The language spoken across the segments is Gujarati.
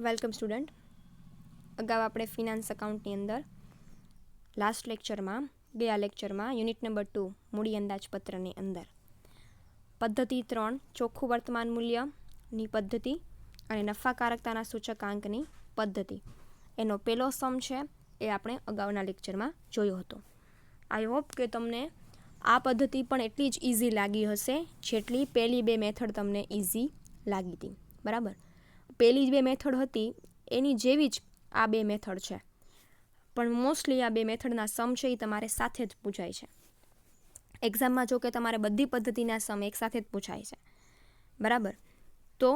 Welcome student. અગાઉ આપણે ફિનાન્સ અકાઉન્ટની અંદર ગયા લેક્ચરમાં યુનિટ નંબર 2 મૂડી અંદાજપત્રની અંદર પદ્ધતિ 3 ચોખ્ખું વર્તમાન મૂલ્યની પદ્ધતિ અને નફાકારકતાના સૂચકાંકની પદ્ધતિ એનો પહેલો સમ છે એ આપણે અગાઉના લેક્ચરમાં જોયો હતો. આઈ હોપ કે તમને આ પદ્ધતિ પણ એટલી જ ઇઝી લાગી હશે જેટલી પહેલી બે મેથડ તમને ઇઝી લાગી હતી. બરાબર, પહેલી જ બે મેથડ હતી એની જેવી જ આ બે મેથડ છે, પણ મોસ્ટલી આ બે મેથડના સમ છે એ તમારે સાથે જ પૂછાય છે. એક્ઝામમાં જો કે તમારે બધી પદ્ધતિના સમ એકસાથે જ પૂછાય છે. બરાબર, તો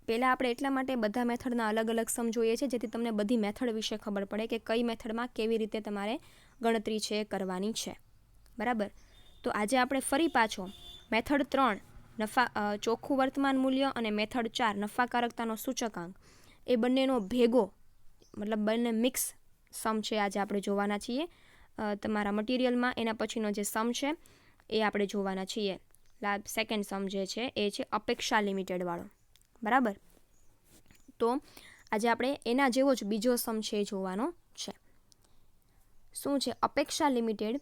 પહેલાં આપણે એટલા માટે બધા મેથડના અલગ અલગ સમ જોઈએ છે જેથી તમને બધી મેથડ વિશે ખબર પડે કે કઈ મેથડમાં કેવી રીતે તમારે ગણતરી છે કરવાની છે. બરાબર, તો આજે આપણે ફરી પાછો મેથડ 3 ચોખ્ખું વર્તમાન મૂલ્ય અને મેથડ 4 નફાકારકતાનો સૂચકાંક એ બંનેનો ભેગો મતલબ બંને મિક્સ સમ છે આજે આપણે જોવાના છીએ તમારા મટીરિયલમાં. એના પછીનો જે સમ છે એ આપણે જોવાના છીએ. સેકન્ડ સમ જે છે એ છે અપેક્ષા લિમિટેડવાળો. બરાબર, તો આજે આપણે એના જેવો જ બીજો સમ છે એ જોવાનો છે. શું છે અપેક્ષા લિમિટેડ?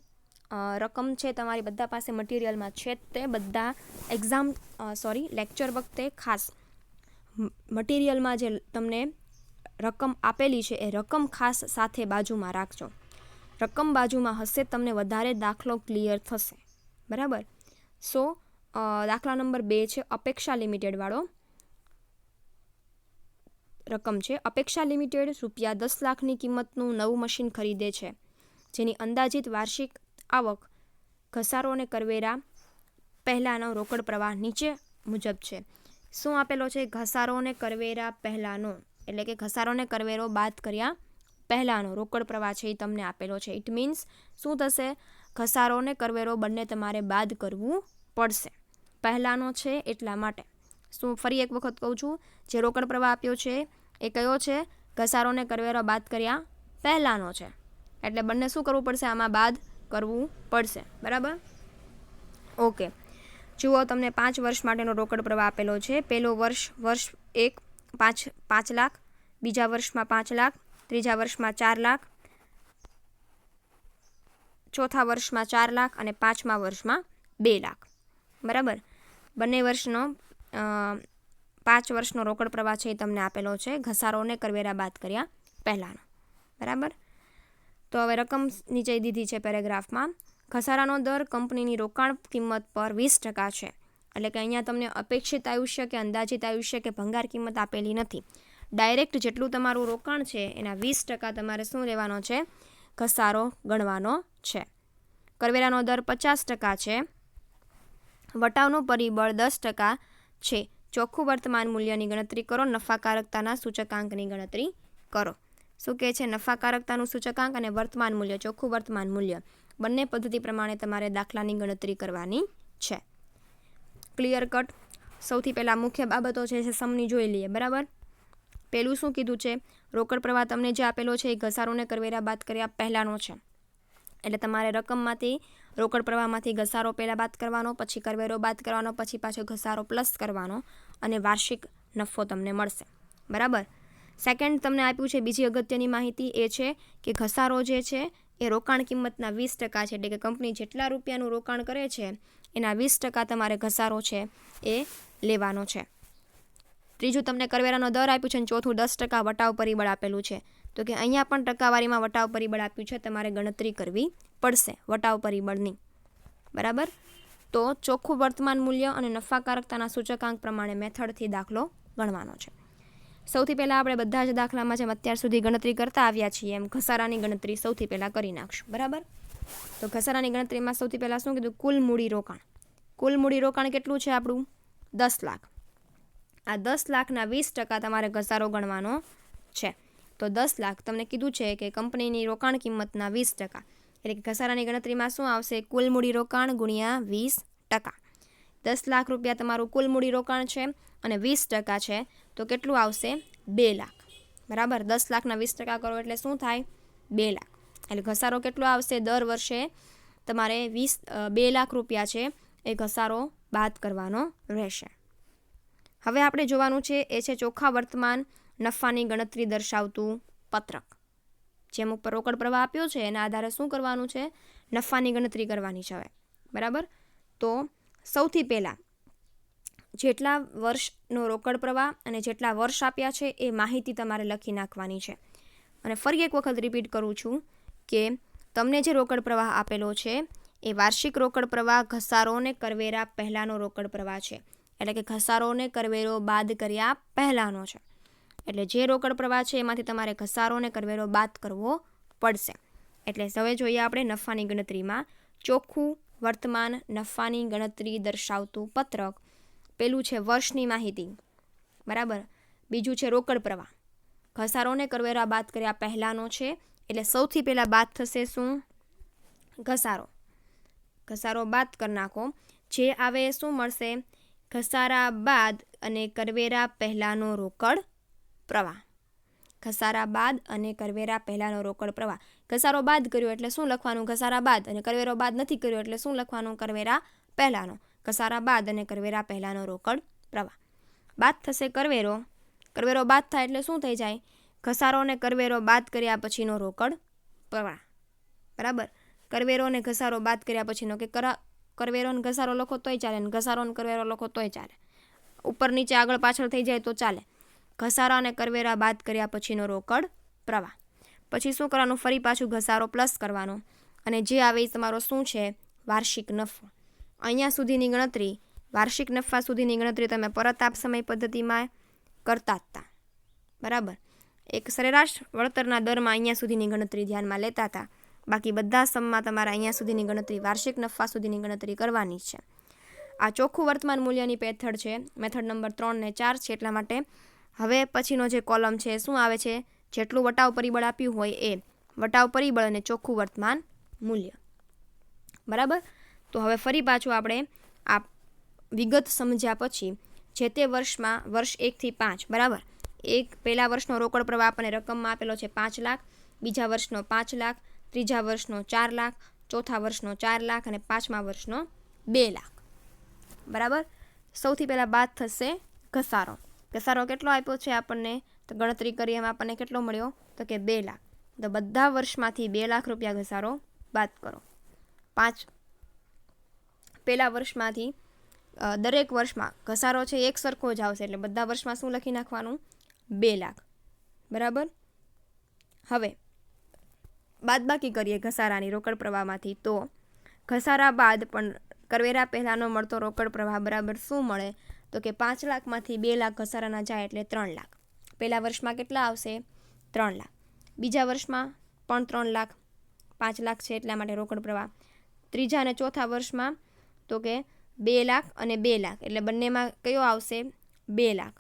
રકમ છે તમારી બધા પાસે મટીરિયલમાં છે તે બધા લેક્ચર વખતે ખાસ મટીરિયલમાં જે તમને રકમ આપેલી છે એ રકમ ખાસ સાથે બાજુમાં રાખજો. રકમ બાજુમાં હશે તમને વધારે દાખલો ક્લિયર થશે. બરાબર, સો દાખલા નંબર 2 છે અપેક્ષા લિમિટેડવાળો રકમ છે. અપેક્ષા લિમિટેડ ₹10 લાખની કિંમતનું નવું મશીન ખરીદે છે જેની અંદાજિત વાર્ષિક આવક ઘસારો અને કરવેરા પહેલાંનો રોકડ પ્રવાહ નીચે મુજબ છે. શું આપેલો છે? ઘસારો અને કરવેરા પહેલાંનો, એટલે કે ઘસારો અને કરવેરો બાદ કર્યા પહેલાંનો રોકડ પ્રવાહ છે એ તમને આપેલો છે. ઇટ મીન્સ શું થશે? ઘસારો અને કરવેરો બંને તમારે બાદ કરવું પડશે. પહેલાંનો છે એટલા માટે. શું ફરી એક વખત કહું છું, જે રોકડ પ્રવાહ આપ્યો છે એ કયો છે? ઘસારો અને કરવેરો બાદ કર્યા પહેલાંનો છે. એટલે બંને શું કરવું પડશે? આમાં બાદ કરવું પડશે. બરાબર, ઓકે. જુઓ, તમને 5 વર્ષ માટેનો રોકડ પ્રવાહ આપેલો છે. પહેલો વર્ષ 1 5 લાખ, બીજા વર્ષમાં 5 લાખ, ત્રીજા વર્ષમાં 4 લાખ, ચોથા વર્ષમાં 4 લાખ અને પાંચમા વર્ષમાં 2 લાખ. બરાબર, બંને વર્ષનો 5 વર્ષનો રોકડ પ્રવાહ છે એ તમને આપેલો છે ઘસારો અને કરવેરા બાદ કર્યા પહેલાંનો. બરાબર, તો હવે રકમ નીચે દીધી છે પેરેગ્રાફમાં. ઘસારાનો દર કંપનીની રોકાણ કિંમત પર 20% છે. એટલે કે અહીંયા તમને અપેક્ષિત આયુષ્ય કે અંદાજિત આયુષ્ય કે ભંગાર કિંમત આપેલી નથી. ડાયરેક્ટ જેટલું તમારું રોકાણ છે એના 20% તમારે શું લેવાનો છે? ઘસારો ગણવાનો છે. કરવેરાનો દર 50% છે. વટાવનું પરિબળ 10% છે. ચોખ્ખું વર્તમાન મૂલ્યની ગણતરી કરો. નફાકારકતાના સૂચકાંકની ગણતરી કરો. શું કહે છે? નફાકારકતાનું સૂચકાંક અને વર્તમાન મૂલ્ય, ચોખ્ખું વર્તમાન મૂલ્ય બંને પદ્ધતિ પ્રમાણે તમારે દાખલાની ગણતરી કરવાની છે. Clear cut. સૌથી પહેલાં મુખ્ય બાબતો છે સમની જોઈ લઈએ. બરાબર, પહેલું શું કીધું છે? રોકડ પ્રવાહ તમને જે આપેલો છે એ ઘસારોને કરવેરા બાદ કર્યા પહેલાંનો છે. એટલે તમારે રકમમાંથી રોકડ પ્રવાહમાંથી ઘસારો પહેલાં બાદ કરવાનો, પછી કરવેરો બાદ કરવાનો, પછી પાછો ઘસારો પ્લસ કરવાનો અને વાર્ષિક નફો તમને મળશે. બરાબર, સેકન્ડ તમને આપ્યું છે બીજી અગત્યની માહિતી એ છે કે ઘસારો જે છે એ રોકાણ કિંમતના 20% છે. એટલે કે કંપની જેટલા રૂપિયાનું રોકાણ કરે છે એના 20% તમારે ઘસારો છે એ લેવાનો છે. ત્રીજું તમને કરવેરાનો દર આપ્યું છે અને ચોથું 10% વટાવ પરિબળ આપેલું છે. તો કે અહીંયા પણ ટકાવારીમાં વટાવ પરિબળ આપ્યું છે, તમારે ગણતરી કરવી પડશે વટાવ પરિબળની. બરાબર, તો ચોખ્ખું વર્તમાન મૂલ્ય અને નફાકારકતાના સૂચકાંક પ્રમાણે મેથડથી દાખલો ગણવાનો છે. સૌથી પહેલાં આપણે બધા જ દાખલામાં જેમ અત્યાર સુધી ગણતરી કરતા આવ્યા છીએ એમ ઘસારાની ગણતરી સૌથી પહેલાં કરી નાખશું. બરાબર, તો ઘસારાની ગણતરીમાં સૌથી પહેલાં શું કીધું? કુલ મૂડી રોકાણ. કુલ મૂડી રોકાણ કેટલું છે આપણું? 10 લાખ. આ 10 લાખના 20% તમારે ઘસારો ગણવાનો છે. તો 10 લાખ તમને કીધું છે કે કંપનીની રોકાણ કિંમતના 20%. એટલે કે ઘસારાની ગણતરીમાં શું આવશે? કુલ મૂડી રોકાણ ગુણ્યા 20%. 10 લાખ રૂપિયા તમારું કુલ મૂડી રોકાણ છે અને 20% છે તો કેટલું આવશે? 2 લાખ. બરાબર, 10 લાખના 20% કરો એટલે શું થાય? 2 લાખ. એટલે ઘસારો કેટલો આવશે? દર વર્ષે તમારે 2 લાખ રૂપિયા છે એ ઘસારો બાદ કરવાનો રહેશે. હવે આપણે જોવાનું છે એ છે ચોખ્ખા વર્તમાન નફાની ગણતરી દર્શાવતું પત્રક. જેમ ઉપર રોકડ પ્રવાહ આપ્યો છે એના આધારે શું કરવાનું છે? નફાની ગણતરી કરવાની છે હવે. બરાબર? તો સૌથી પહેલાં જેટલા વર્ષનો રોકડ પ્રવાહ અને જેટલા વર્ષ આપ્યા છે એ માહિતી તમારે લખી નાખવાની છે. અને ફરી એક વખત રિપીટ કરું છું કે તમને જે રોકડ પ્રવાહ આપેલો છે એ વાર્ષિક રોકડ પ્રવાહ ઘસારો અને કરવેરા પહેલાંનો રોકડ પ્રવાહ છે. એટલે કે ઘસારો અને કરવેરો બાદ કર્યા પહેલાંનો છે. એટલે જે રોકડ પ્રવાહ છે એમાંથી તમારે ઘસારો અને કરવેરો બાદ કરવો પડશે. એટલે હવે જોઈએ આપણે નફાની ગણતરીમાં ચોખ્ખું વર્તમાન નફાની ગણતરી દર્શાવતું પત્રક. પેલું છે વર્ષની માહિતી. બરાબર? બીજું છે રોકડ પ્રવાહ. ઘસારો અને કરવેરા બાદ કર્યા પહેલાંનો છે. એટલે સૌથી પહેલાં બાદ થશે શું? ઘસારો. ઘસારો બાદ કરી નાખો. જે આવે એ શું મળશે? ઘસારા બાદ અને કરવેરા પહેલાંનો રોકડ પ્રવાહ. ઘસારા બાદ અને કરવેરા પહેલાંનો રોકડ પ્રવાહ. ઘસારો બાદ કર્યો એટલે શું લખવાનું? ઘસારા બાદ. અને કરવેરો બાદ નથી કર્યો એટલે શું લખવાનું? કરવેરા પહેલાંનો. ઘસારા બાદ અને કરવેરા પહેલાંનો રોકડ પ્રવાહ. બાદ થશે કરવેરો. કરવેરો બાદ થાય એટલે શું થઈ જાય? ઘસારો અને કરવેરો બાદ કર્યા પછીનો રોકડ પ્રવાહ. બરાબર? કરવેરો અને ઘસારો બાદ કર્યા પછીનો કે કરવેરો અને ઘસારો લખો તોય ચાલે અને ઘસારો અને કરવેરો લખો તોય ચાલે. ઉપર નીચે આગળ પાછળ થઈ જાય તો ચાલે. ઘસારા અને કરવેરા બાદ કર્યા પછીનો રોકડ પ્રવાહ. પછી શું કરવાનું? ફરી પાછું ઘસારો પ્લસ કરવાનો. અને જે આવે એ તમારો શું છે? વાર્ષિક નફો. અહીંયા સુધીની ગણતરી, વાર્ષિક નફા સુધીની ગણતરી તમે પરત આપ સમય પદ્ધતિમાં કરતા હતા. બરાબર? એક સરેરાશ વળતરના દરમાં અહીંયા સુધીની ગણતરી ધ્યાનમાં લેતા હતા. બાકી બધા સમમાં તમારે અહીંયા સુધીની ગણતરી, વાર્ષિક નફા સુધીની ગણતરી કરવાની છે. આ ચોખ્ખું વર્તમાન મૂલ્યની મેથડ છે. મેથડ નંબર 3 ને 4 છે. એટલા માટે હવે પછીનો જે કોલમ છે શું આવે છે? જેટલું વટાવ પરિબળ આપ્યું હોય એ વટાવ પરિબળ અને ચોખ્ખું વર્તમાન મૂલ્ય. બરાબર? તો હવે ફરી પાછું આપણે આ વિગત સમજ્યા પછી જે તે વર્ષમાં વર્ષ 1 થી 5. બરાબર? પહેલા વર્ષનો રોકડ પ્રવાહ આપણને રકમમાં આપેલો છે 5 લાખ, બીજા વર્ષનો 5 લાખ, ત્રીજા વર્ષનો 4 લાખ, ચોથા વર્ષનો 4 લાખ અને પાંચમા વર્ષનો 2 લાખ. બરાબર? સૌથી પહેલાં બાદ થશે ઘસારો. ઘસારો કેટલો આપ્યો છે આપણને? તો ગણતરી કરી એમાં આપણને કેટલો મળ્યો? તો કે 2 લાખ. તો બધા વર્ષમાંથી 2 લાખ રૂપિયા ઘસારો બાદ કરો. પહેલા વર્ષમાંથી દરેક વર્ષમાં ઘસારો છે એક સરખો જ આવશે. એટલે બધા વર્ષમાં શું લખી નાખવાનું? 2 લાખ. બરાબર? હવે બાદબાકી કરીએ ઘસારાની રોકડ પ્રવાહમાંથી. તો ઘસારા બાદ પણ કરવેરા પહેલાંનો મળતો રોકડ પ્રવાહ બરાબર શું મળે? તો કે 5 લાખમાંથી 2 લાખ ઘસારાના જાય એટલે 3 લાખ. પહેલા વર્ષમાં કેટલા આવશે? 3 લાખ. બીજા વર્ષમાં પણ 3 લાખ. 5 લાખ છે એટલા માટે રોકડ પ્રવાહ. ત્રીજા અને ચોથા વર્ષમાં તો કે 2 લાખ અને 2 લાખ. એટલે બંનેમાં કયો આવશે? 2 લાખ.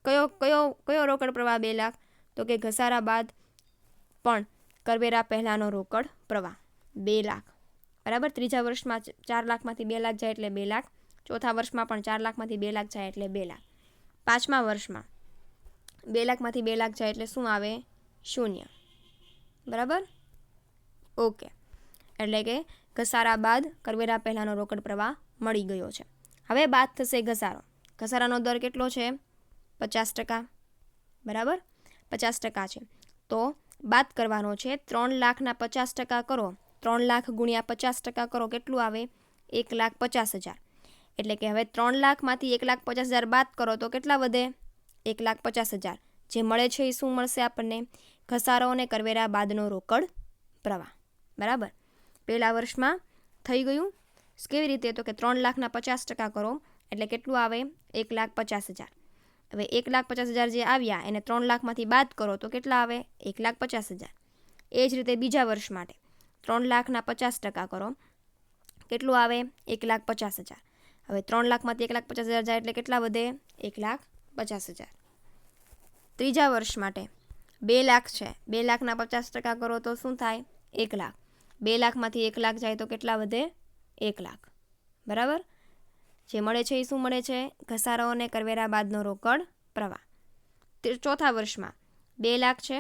કયો રોકડ પ્રવાહ 2 લાખ? તો કે ઘસારા બાદ પણ કરવેરા પહેલાંનો રોકડ પ્રવાહ 2 લાખ. બરાબર? ત્રીજા વર્ષમાં 4 લાખમાંથી 2 લાખ જાય એટલે 2 લાખ. ચોથા વર્ષમાં પણ 4 લાખમાંથી 2 લાખ જાય એટલે 2 લાખ. પાંચમા વર્ષમાં 2 લાખમાંથી 2 લાખ જાય એટલે શું આવે? 0. બરાબર? ઓકે. એટલે કે ઘસારા બાદ કરવેરા પહેલાંનો રોકડ પ્રવાહ મળી ગયો છે. હવે બાદ થશે ઘસારો. ઘસારાનો દર કેટલો છે? 50%. બરાબર? 50% છે. તો બાદ કરવાનો છે 3 લાખના 50% કરો. 3 લાખ ગુણ્યા 50% કરો. કેટલું આવે? 1,50,000. એટલે કે હવે 3 લાખમાંથી 1,50,000 બાદ કરો તો કેટલા વધે? 1,50,000. જે મળે છે એ શું મળશે આપણને? ઘસારો અને કરવેરા બાદનો રોકડ પ્રવાહ. બરાબર? પહેલા વર્ષમાં થઈ ગયું. કેવી રીતે? તો કે 3 લાખના 50% કરો એટલે કેટલું આવે? 1,50,000. હવે 1,50,000 જે આવ્યા એને 3 લાખમાંથી બાદ કરો તો કેટલા આવે? 1,50,000. એ જ રીતે બીજા વર્ષ માટે 3 લાખના 50% કરો. કેટલું આવે? 1,50,000. હવે 3 લાખમાંથી 1,50,000 જાય એટલે કેટલા વધે? 1,50,000. ત્રીજા વર્ષ માટે 2 લાખ છે. 2 લાખના 50% કરો તો શું થાય? 1 લાખ. 2 લાખમાંથી 1 લાખ જાય તો કેટલા વધે? 1 લાખ. બરાબર? જે મળે છે એ શું મળે છે? ઘસારો અને કરવેરા બાદનો રોકડ પ્રવાહ. ચોથા વર્ષમાં 2 લાખ છે.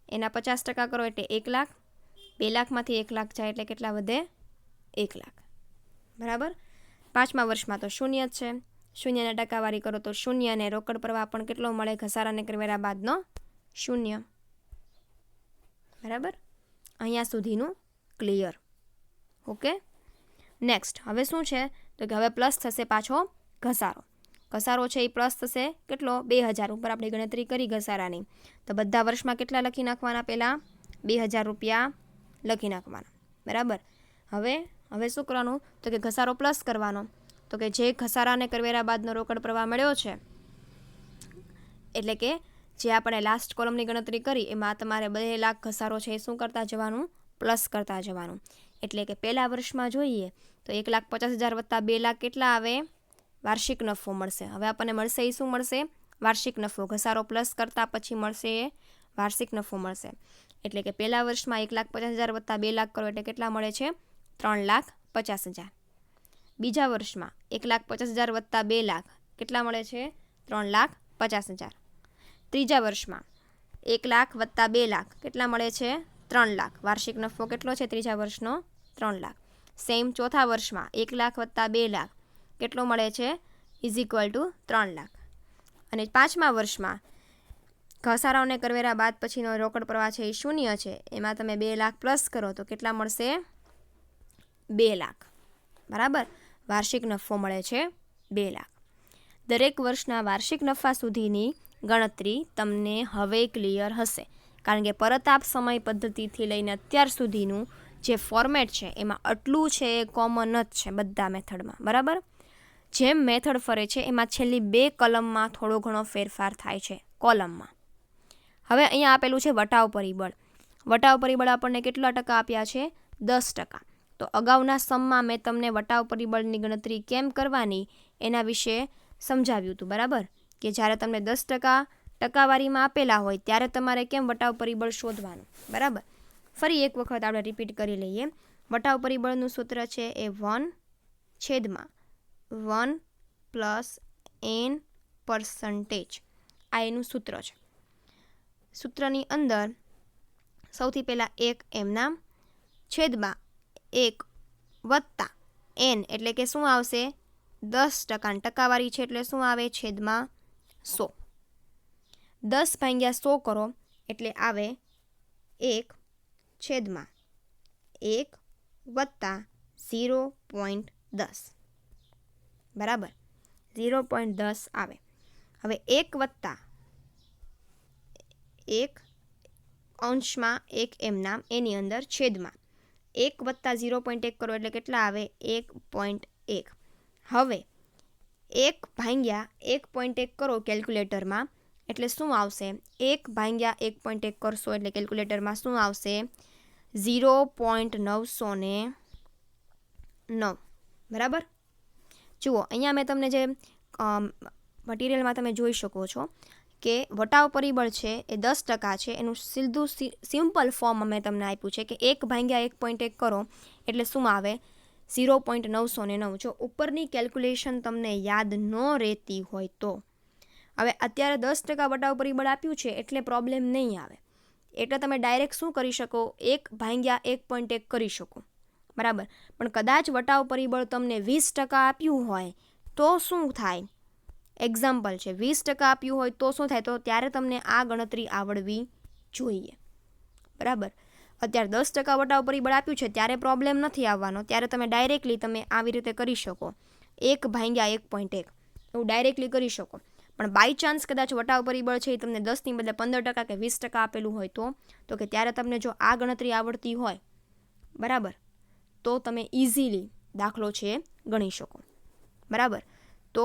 એના 50% કરો એટલે 1 લાખ. 2 લાખમાંથી 1 લાખ જાય એટલે કેટલા વધે? 1 લાખ. બરાબર? પાંચમા વર્ષમાં તો 0 જ છે. શૂન્યને ટકાવારી કરો તો શૂન્ય, અને રોકડ પ્રવાહ પણ કેટલો મળે ઘસારાને કરવેરા બાદનો શૂન્ય. બરાબર, અહીંયા સુધીનું ક્લિયર. ઓકે, નેક્સ્ટ હવે શું છે તો કે હવે પ્લસ થશે પાછો ઘસારો. ઘસારો છે એ પ્લસ થશે કેટલો 2000 ઉપર આપણે ગણતરી કરી ઘસારાની, તો બધા વર્ષમાં કેટલા લખી નાખવાના, પહેલાં 2000 રૂપિયા લખી નાખવાના. બરાબર, હવે શું કરવાનું તો કે ઘસારો પ્લસ કરવાનો, તો કે જે ઘસારાને કરવેરા બાદનો રોકડ પ્રવાહ મળ્યો છે, એટલે કે જે આપણે લાસ્ટ કોલમની ગણતરી કરી એમાં તમારે 2 લાખ ઘસારો છે એ શું કરતા જવાનું, પ્લસ કરતા જવાનું. એટલે કે પહેલા વર્ષમાં જોઈએ તો 1,50,000 વત્તા 2 લાખ કેટલા આવે, વાર્ષિક નફો મળશે. હવે આપણને મળશે એ શું મળશે, વાર્ષિક નફો. ઘસારો પ્લસ કરતાં પછી મળશે એ વાર્ષિક નફો મળશે. એટલે કે પહેલા વર્ષમાં 1,50,000 વત્તા 2 લાખ કરો એટલે કેટલા મળે છે, 3,50,000. બીજા વર્ષમાં 1,50,000 વત્તા 2 લાખ કેટલા મળે છે, 3,50,000. ત્રીજા વર્ષમાં 1 લાખ વત્તા 2 લાખ કેટલા મળે છે, 3 લાખ. વાર્ષિક નફો કેટલો છે ત્રીજા વર્ષનો, 3 લાખ. સેમ ચોથા વર્ષમાં 1 લાખ વત્તા 2 લાખ કેટલો મળે છે, ઇઝ ઇક્વલ ટુ 3 લાખ. અને પાંચમા વર્ષમાં ઘસારાઓને કરવેરા બાદ પછીનો રોકડ પ્રવાહ છે એ શૂન્ય છે, એમાં તમે 2 લાખ પ્લસ કરો તો કેટલા મળશે, 2 લાખ. બરાબર, વાર્ષિક નફો મળે છે 2 લાખ. દરેક વર્ષના વાર્ષિક નફા સુધીની ગણતરી તમને હવે ક્લિયર હશે, કારણ કે પરતાપ સમય પદ્ધતિથી લઈને અત્યાર સુધીનું જે ફોર્મેટ છે એમાં આટલું છે એ કોમન જ છે બધા મેથડમાં. બરાબર, જેમ મેથડ ફરે છે એમાં છેલ્લી 2 કલમમાં થોડો ઘણો ફેરફાર થાય છે કોલમમાં. હવે અહીંયા આપેલું છે વટાવ પરિબળ. વટાવ પરિબળ આપણને કેટલા ટકા આપ્યા છે, 10%. તો અગાઉના સમમાં મેં તમને વટાવ પરિબળની ગણતરી કેમ કરવાની એના વિશે સમજાવ્યું હતું. બરાબર, કે જ્યારે તમને 10% ટકાવારીમાં આપેલા હોય ત્યારે તમારે કેમ વટાવ પરિબળ શોધવાનું. બરાબર, ફરી એક વખત આપણે રિપીટ કરી લઈએ. વટાવ પરિબળનું સૂત્ર છે એ 1/1 + n%. આ એનું સૂત્ર છે. સૂત્રની અંદર સૌથી પહેલાં 1 એમના છેદમાં 1 વત્તા n એટલે કે શું આવશે, 10%. ટકાવારી છે એટલે શું આવે, છેદમાં 100. 10/100 કરો એટલે આવે 1/1 વત્તા 0.10. બરાબર, 0.10 આવે. હવે 1 વત્તા 1 અંશમાં 1 એમનામ એની અંદર છેદમાં 1 વત્તા 0.1 કરો એટલે કેટલા આવે, 1.1. હવે 1/1.1 કરો કેલ્ક્યુલેટરમાં એટલે શું આવશે, 1/1.1 કરશો એટલે કેલ્ક્યુલેટરમાં શું આવશે, 0.909. બરાબર, જુઓ અહીંયા મેં તમને જે મટીરિયલમાં તમે જોઈ શકો છો કે વટાવ પરિબળ છે એ 10% છે. એનું સીધું સિમ્પલ ફોર્મ મેં તમને આપ્યું છે કે 1/1.1 કરો એટલે શું આવે, 0.909. જો ઉપરની કેલ્ક્યુલેશન તમને યાદ ન રહેતી હોય તો, હવે અત્યારે 10% વટાવ પરિબળ આપ્યું છે એટલે પ્રોબ્લેમ નહીં આવે, એટલે તમે ડાયરેક્ટ શું કરી શકો, 1/1.1 કરી શકો. બરાબર, પણ કદાચ વટાવ પરિબળ તમને 20% આપ્યું હોય તો શું થાય, એક્ઝામ્પલ છે 20% આપ્યું હોય તો શું થાય, તો ત્યારે તમને આ ગણતરી આવડવી જોઈએ. બરાબર, અત્યારે 10% વટાવ પરિબળ આપ્યું છે ત્યારે પ્રોબ્લેમ નથી આવવાનો, ત્યારે તમે ડાયરેક્ટલી તમે આવી રીતે કરી શકો, 1/1.1 એવું ડાયરેક્ટલી કરી શકો. પણ બાય ચાન્સ કદાચ વટાવ પરિબળ છે એ તમને 10ની બદલે 15% કે 20% આપેલું હોય તો કે ત્યારે તમને જો આ ગણતરી આવડતી હોય, બરાબર, તો તમે ઇઝીલી દાખલો છે ગણી શકો. બરાબર, તો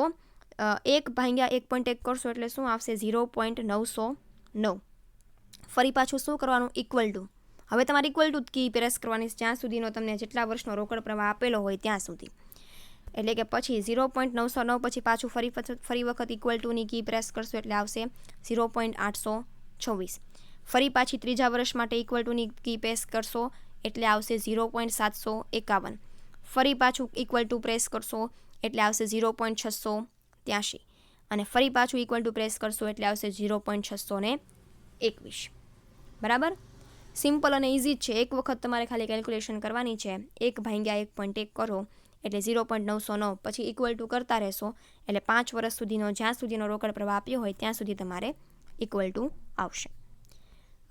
1/1.1 કરશો એટલે શું આવશે, 0.909. ફરી પાછું શું કરવાનું, ઇક્વલ ટુ. હવે તમારે ઇક્વલ ટુ કી પ્રેસ કરવાની જ્યાં સુધીનો તમને જેટલા વર્ષનો રોકડ પ્રવાહ આપેલો હોય ત્યાં સુધી. એટલે કે પછી 0.909 પછી પાછું ફરી વખત ઇક્વલ ટુની કી પ્રેસ કરશો એટલે આવશે 0.826. ફરી પાછી ત્રીજા વર્ષ માટે ઇક્વલ ટુની કી પ્રેસ કરશો એટલે આવશે 0.751. ફરી પાછું ઇક્વલ ટુ પ્રેસ કરશો એટલે આવશે 0.683. અને ફરી પાછું ઇક્વલ ટુ પ્રેસ કરશો એટલે આવશે 0.621. બરાબર, સિમ્પલ અને ઇઝી જ છે. એક વખત તમારે ખાલી કેલ્ક્યુલેશન કરવાની છે, 1/1.1 કરો એટલે 0.909 પછી ઇક્વલ ટુ કરતા રહેશો એટલે 5 વર્ષ સુધીનો જ્યાં સુધીનો રોકડ પ્રવાહ આપ્યો હોય ત્યાં સુધી તમારે ઇક્વલ ટુ આવશે.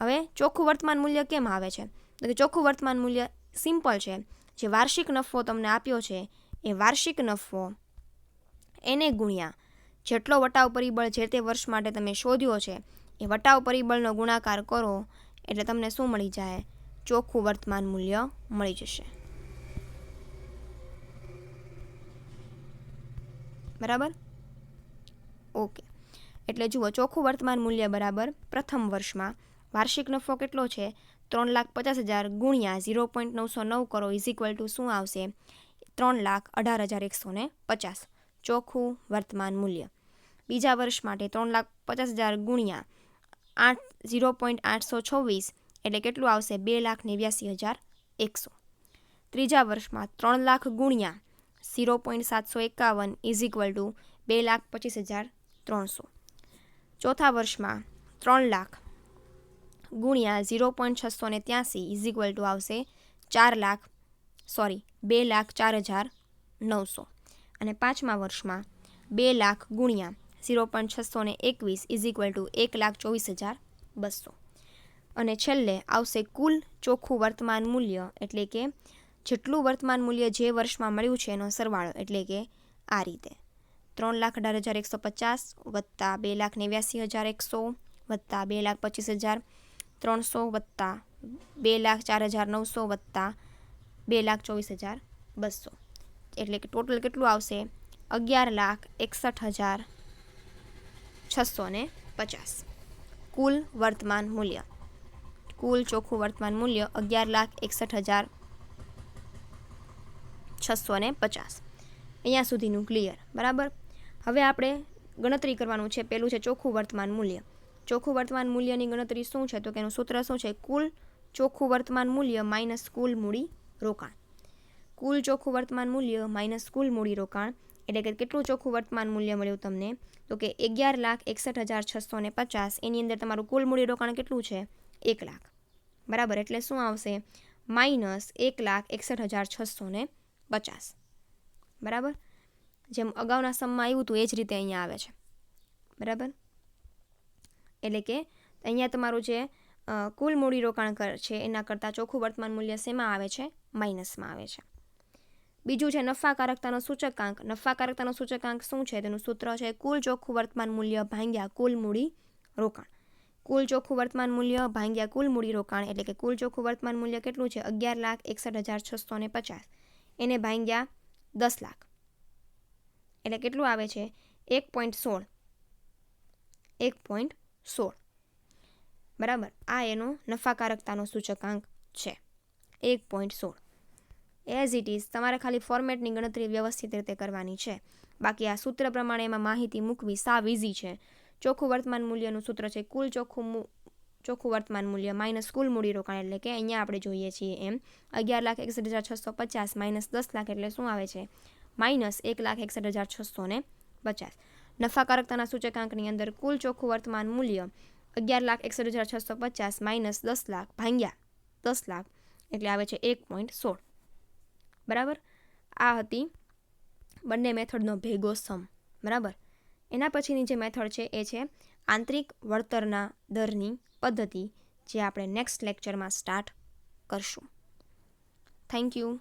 હવે ચોખ્ખું વર્તમાન મૂલ્ય કેમ આવે છે? તો કે ચોખ્ખું વર્તમાન મૂલ્ય સિમ્પલ છે. જે વાર્ષિક નફો તમને આપ્યો છે એ વાર્ષિક નફો એને ગુણ્યા જેટલો વટાવ પરિબળ જે તે વર્ષ માટે તમે શોધ્યો છે એ વટાવ પરિબળનો ગુણાકાર કરો એટલે તમને શું મળી જાય? ચોખ્ખું વર્તમાન મૂલ્ય મળી જશે. બરાબર? ઓકે. એટલે જુઓ, ચોખ્ખું વર્તમાન મૂલ્ય બરાબર પ્રથમ વર્ષમાં વાર્ષિક નફો કેટલો છે? 3,50,000 ગુણ્યા 0.909 કરો ઇઝ ઇક્વલ ટુ શું આવશે? 3,18,150 ચોખ્ખું વર્તમાન મૂલ્ય. બીજા વર્ષ માટે 3,50,000 ગુણ્યા 0.826 એટલે કેટલું આવશે? 2,89,100. ત્રીજા વર્ષમાં 3 લાખ ગુણ્યા 0.751 ઇઝ ઇક્વલ ટુ 2,25,300. ચોથા વર્ષમાં 3 લાખ ગુણ્યા 0.683 ઇઝ ઇક્વલ ટુ આવશે 2,04,900. અને પાંચમા વર્ષમાં 2 લાખ ગુણ્યા 0.621 ઇઝ ઇક્વલ ટુ 1,24,200. અને છેલ્લે આવશે કુલ ચોખ્ખું વર્તમાન મૂલ્ય, એટલે કે જેટલું વર્તમાન મૂલ્ય જે વર્ષમાં મળ્યું છે એનો સરવાળો, એટલે કે આ રીતે 3,18,150 વત્તા 2,89,100 વત્તા 2,25,300 વત્તા 2,04,900 વત્તા 2,24,200 એટલે કે ટોટલ કેટલું આવશે? 11,61,650 કુલ વર્તમાન મૂલ્ય. કુલ ચોખ્ખું વર્તમાન મૂલ્ય 11,61,650. અહીંયા સુધીનું ક્લિયર. બરાબર? હવે આપણે ગણતરી કરવાનું છે. પહેલું છે ચોખ્ખું વર્તમાન મૂલ્ય. ચોખ્ખું વર્તમાન મૂલ્યની ગણતરી શું છે? તો કે એનું સૂત્ર શું છે? કુલ ચોખ્ખું વર્તમાન મૂલ્ય માઇનસ કુલ મૂડી રોકાણ. કુલ ચોખ્ખું વર્તમાન મૂલ્ય માઇનસ કુલ મૂડી રોકાણ એટલે કે કેટલું ચોખ્ખું વર્તમાન મૂલ્ય મળ્યું તમને? તો કે 11,61,650. એની અંદર તમારું કુલ મૂડી રોકાણ કેટલું છે? 1 લાખ. બરાબર? એટલે શું આવશે? માઇનસ 1,61,650. બરાબર? જેમ અગાઉના સમમાં આવ્યું હતું એ જ રીતે અહીંયા આવે છે. બરાબર? એટલે કે અહીંયા તમારું જે કુલ મૂડી રોકાણ છે એના કરતાં ચોખ્ખું વર્તમાન મૂલ્ય શેમાં આવે છે? માઇનસમાં આવે છે. બીજું છે નફાકારકતાનો સૂચકાંક. નફાકારકતાનો સૂચકાંક શું છે? તેનું સૂત્ર છે કુલ ચોખ્ખું વર્તમાન મૂલ્ય ભાગ્યા કુલ મૂડી રોકાણ. કુલ ચોખ્ખું વર્તમાન મૂલ્ય ભાગ્યા કુલ મૂડી રોકાણ એટલે કે કુલ ચોખ્ખું વર્તમાન મૂલ્ય કેટલું છે? 11,61,650. એને ભાગ્યા 10 લાખ એટલે કેટલું આવે છે? 1.16. 1.16. બરાબર? આ એનો નફાકારકતાનો સૂચકાંક છે 1.16. એઝ ઇટ ઇઝ તમારે ખાલી ફોર્મેટની ગણતરી વ્યવસ્થિત રીતે કરવાની છે. બાકી આ સૂત્ર પ્રમાણે એમાં માહિતી મૂકવી સાવ ઇઝી છે. ચોખ્ખું વર્તમાન મૂલ્યનું સૂત્ર છે કુલ ચોખ્ખું વર્તમાન મૂલ્ય માઇનસ કુલ મૂડી રોકાણ એટલે કે અહીંયા આપણે જોઈએ છીએ એમ 11,61,650 માઇનસ 10 લાખ એટલે શું આવે છે? માઇનસ 1,61,650. નફાકારકતાના સૂચકાંકની અંદર કુલ ચોખ્ખું વર્તમાન મૂલ્ય 11,61,650 માઇનસ 10 લાખ ભાગ્યા 10 લાખ એટલે આવે છે 1.16. બરાબર? આ હતી બંને મેથડનો ભેગો સમ. બરાબર? એના પછીની જે મેથડ છે એ છે આંતરિક વળતરના દરની પદ્ધતિ, જે આપણે નેક્સ્ટ લેક્ચરમાં સ્ટાર્ટ કરશું. Thank you.